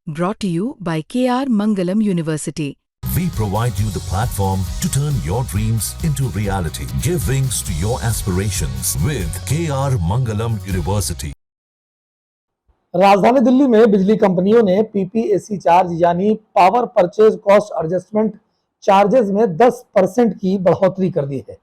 Brought to you by KR Mangalam University. We provide you the platform to turn your dreams into reality. Give wings to your aspirations with KR Mangalam University. राजधानी दिल्ली में बिजली कंपनियों ने PPAC charge यानी power purchase cost adjustment charges में 10% की बढ़ोतरी कर दी है।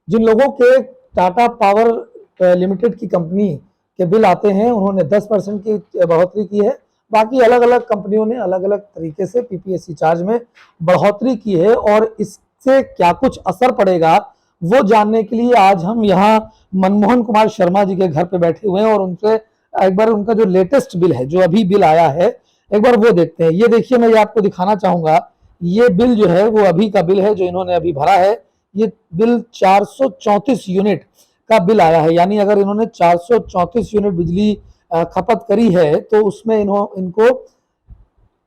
जिन लोगों के टाटा पावर लिमिटेड की कंपनी के बिल आते हैं उन्होंने 10% की बढ़ोतरी की है। बाकी अलग अलग कंपनियों ने अलग अलग तरीके से पीपीएसी चार्ज में बढ़ोतरी की है और इससे क्या कुछ असर पड़ेगा वो जानने के लिए आज हम यहाँ मनमोहन कुमार शर्मा जी के घर पे बैठे हुए हैं और उनसे एक बार उनका जो लेटेस्ट बिल है, जो अभी बिल आया है, एक बार वो देखते हैं। ये देखिए, मैं ये आपको दिखाना चाहूंगा, ये बिल जो है वो अभी का बिल है जो इन्होंने अभी भरा है। ये बिल 434 यूनिट का बिल आया है, यानी अगर इन्होंने 434 यूनिट बिजली खपत करी है तो उसमें इनको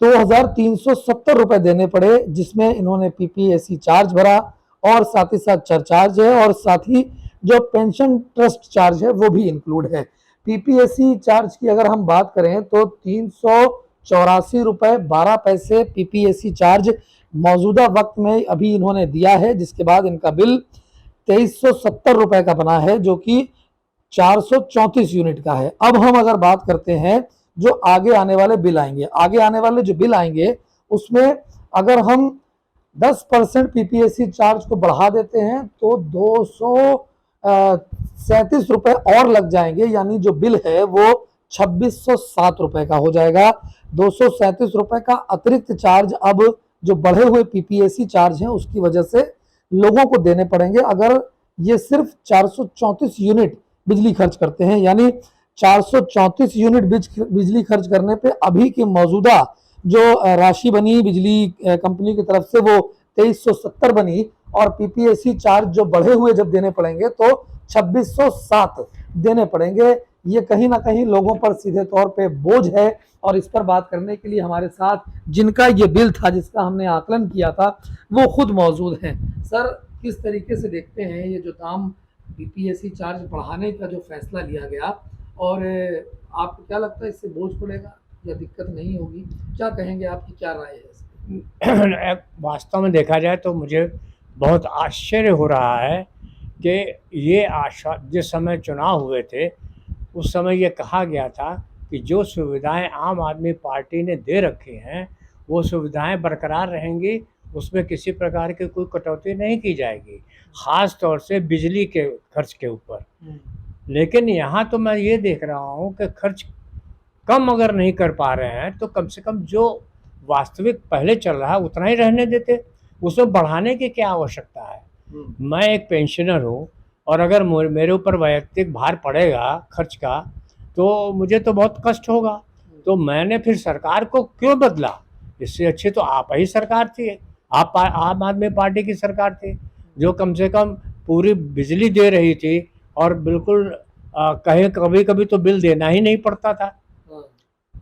2370 रुपए देने पड़े, जिसमें इन्होंने पीपीएसी चार्ज भरा और साथ ही साथ सरचार्ज है और साथ ही जो पेंशन ट्रस्ट चार्ज है वो भी इंक्लूड है। पीपीएसी चार्ज की अगर हम बात करें तो 384 रुपए 12 पैसे पीपीएसी चार्ज मौजूदा वक्त में अभी इन्होंने दिया है, जिसके बाद इनका बिल 2370 रुपए का बना है जो कि 434 यूनिट का है। अब हम अगर बात करते हैं जो आगे आने वाले बिल आएंगे, आगे आने वाले जो बिल आएंगे उसमें अगर हम 10% पीपीएसी चार्ज को बढ़ा देते हैं तो 237 रुपए और लग जाएंगे, यानी जो बिल है वो 2607 रुपए का हो जाएगा। 237 रुपए का अतिरिक्त चार्ज अब जो बढ़े हुए पीपीएसी चार्ज हैं उसकी वजह से लोगों को देने पड़ेंगे अगर ये सिर्फ 434 यूनिट बिजली खर्च करते हैं। यानी 434 यूनिट बिजली खर्च करने पे अभी की मौजूदा जो राशि बनी बिजली कंपनी की तरफ से वो 2370 बनी और पीपीएसी चार्ज जो बढ़े हुए जब देने पड़ेंगे तो 2607 देने पड़ेंगे। ये कहीं ना कहीं लोगों पर सीधे तौर पे बोझ है और इस पर बात करने के लिए हमारे साथ जिनका ये बिल था, जिसका हमने आकलन किया था, वो खुद मौजूद हैं। सर, किस तरीके से देखते हैं ये जो दाम पीपीएसी चार्ज बढ़ाने का जो फैसला लिया गया, और आपको क्या लगता है इससे बोझ पड़ेगा या दिक्कत नहीं होगी? क्या कहेंगे, आपकी क्या राय है इसमें? वास्तव में देखा जाए तो मुझे बहुत आश्चर्य हो रहा है कि ये आशा जिस समय चुनाव हुए थे उस समय ये कहा गया था कि जो सुविधाएं आम आदमी पार्टी ने दे रखी हैं वो सुविधाएं बरकरार रहेंगी, उसमें किसी प्रकार की कोई कटौती नहीं की जाएगी, ख़ास तौर से बिजली के खर्च के ऊपर। लेकिन यहाँ तो मैं ये देख रहा हूँ कि खर्च कम अगर नहीं कर पा रहे हैं तो कम से कम जो वास्तविक पहले चल रहा है उतना ही रहने देते, उसमें बढ़ाने की क्या आवश्यकता है। मैं एक पेंशनर हूँ और अगर मेरे ऊपर वैयक्तिक भार पड़ेगा खर्च का तो मुझे तो बहुत कष्ट होगा। तो मैंने फिर सरकार को क्यों बदला? इससे अच्छी तो आप ही सरकार थी, आप आम आदमी पार्टी की सरकार थी जो कम से कम पूरी बिजली दे रही थी और बिल्कुल कहीं कभी कभी तो बिल देना ही नहीं पड़ता था।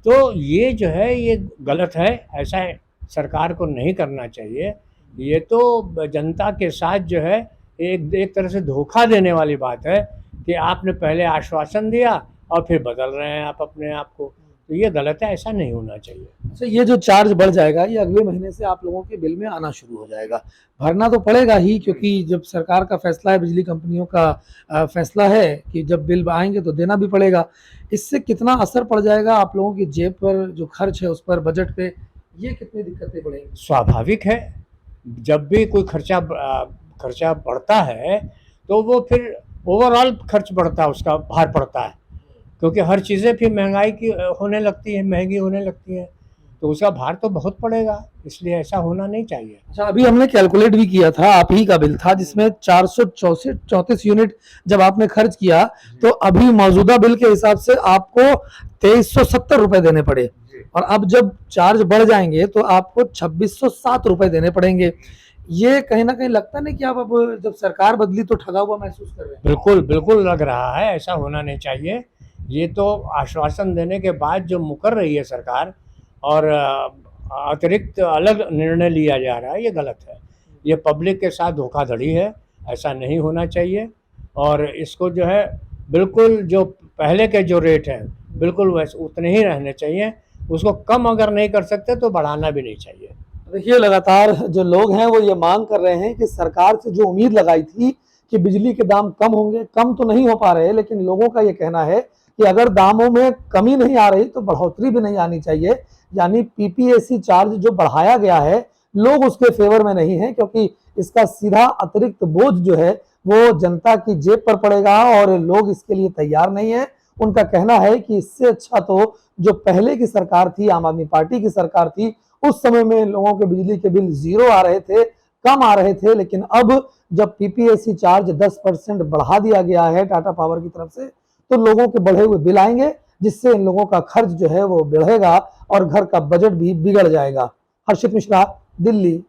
तो ये जो है ये गलत है, ऐसा सरकार को नहीं करना चाहिए। ये तो जनता के साथ जो है एक तरह से धोखा देने वाली बात है कि आपने पहले आश्वासन दिया और फिर बदल रहे हैं आप अपने आप को, तो ये गलत है, ऐसा नहीं होना चाहिए। अच्छा, ये जो चार्ज बढ़ जाएगा ये अगले महीने से आप लोगों के बिल में आना शुरू हो जाएगा, भरना तो पड़ेगा ही, क्योंकि जब सरकार का फैसला है, बिजली कंपनियों का फैसला है कि जब बिल आएंगे तो देना भी पड़ेगा। इससे कितना असर पड़ जाएगा आप लोगों की जेब पर, जो खर्च है उस पर, बजट पे, ये कितनी दिक्कतें बढ़ेंगी? स्वाभाविक है, जब भी कोई खर्चा बढ़ता है तो वो फिर ओवरऑल खर्च बढ़ता है, उसका भार पड़ता है, क्योंकि हर चीज़ें फिर महंगाई की होने लगती है, महंगी होने लगती है, तो उसका भार तो बहुत पड़ेगा, इसलिए ऐसा होना नहीं चाहिए। अच्छा, अभी हमने कैलकुलेट भी किया था, आप ही का बिल था जिसमें 434 यूनिट जब आपने खर्च किया तो अभी मौजूदा बिल के हिसाब से आपको 2370 रुपए देने पड़े और अब जब चार्ज बढ़ जाएंगे तो आपको 2607 रुपए देने पड़ेंगे। ये कहीं ना कहीं लगता नहीं कि आप अब जब सरकार बदली तो ठगा हुआ महसूस कर रहे हैं? बिल्कुल बिल्कुल लग रहा है, ऐसा होना नहीं चाहिए। ये तो आश्वासन देने के बाद जो मुकर रही है सरकार और अतिरिक्त अलग निर्णय लिया जा रहा है, ये गलत है, ये पब्लिक के साथ धोखाधड़ी है, ऐसा नहीं होना चाहिए। और इसको जो है बिल्कुल जो पहले के जो रेट हैं बिल्कुल वैसे उतने ही रहने चाहिए, उसको कम अगर नहीं कर सकते तो बढ़ाना भी नहीं चाहिए। देखिए, लगातार जो लोग हैं वो ये मांग कर रहे हैं कि सरकार से जो उम्मीद लगाई थी कि बिजली के दाम कम होंगे, कम तो नहीं हो पा रहे, लेकिन लोगों का ये कहना है कि अगर दामों में कमी नहीं आ रही तो बढ़ोतरी भी नहीं आनी चाहिए। यानी पीपीएसी चार्ज जो बढ़ाया गया है, लोग उसके फेवर में नहीं है, क्योंकि इसका सीधा अतिरिक्त बोझ जो है वो जनता की जेब पर पड़ेगा और लोग इसके लिए तैयार नहीं है। उनका कहना है कि इससे अच्छा तो जो पहले की सरकार थी, आम आदमी पार्टी की सरकार थी, उस समय में लोगों के बिजली के बिल जीरो आ रहे थे, कम आ रहे थे, लेकिन अब जब पीपीएसी चार्ज 10% बढ़ा दिया गया है टाटा पावर की तरफ से, तो लोगों के बढ़े हुए बिल आएंगे, जिससे इन लोगों का खर्च जो है वो बढ़ेगा और घर का बजट भी बिगड़ जाएगा। हर्षित मिश्रा, दिल्ली।